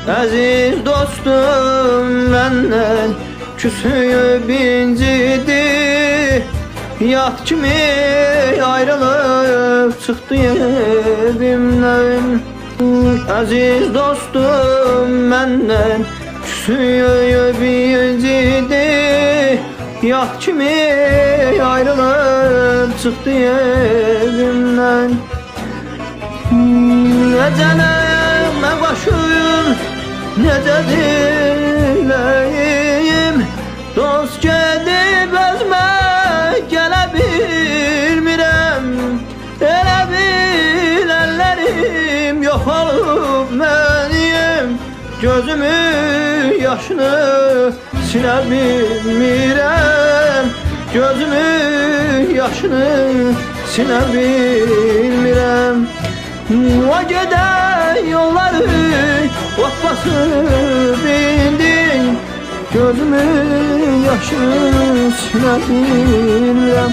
Əziz dostum məndən küsüyüb incidi, yad kimi ayrılıb çıxdı evimdən. Əziz dostum məndən küsüyüb incidi, yad kimi ayrılıb çıxdı evimdən. Necəmə başım, necə diləyim, dost gedib özmə gələ bilmirəm. Elə bil əllərim yox olub mənim, gözümün yaşını silə bilmirəm. Gözümün yaşını silə bilmirəm. O gedən yolları ot basıb indin, gözümün yaşını silə bilmirəm.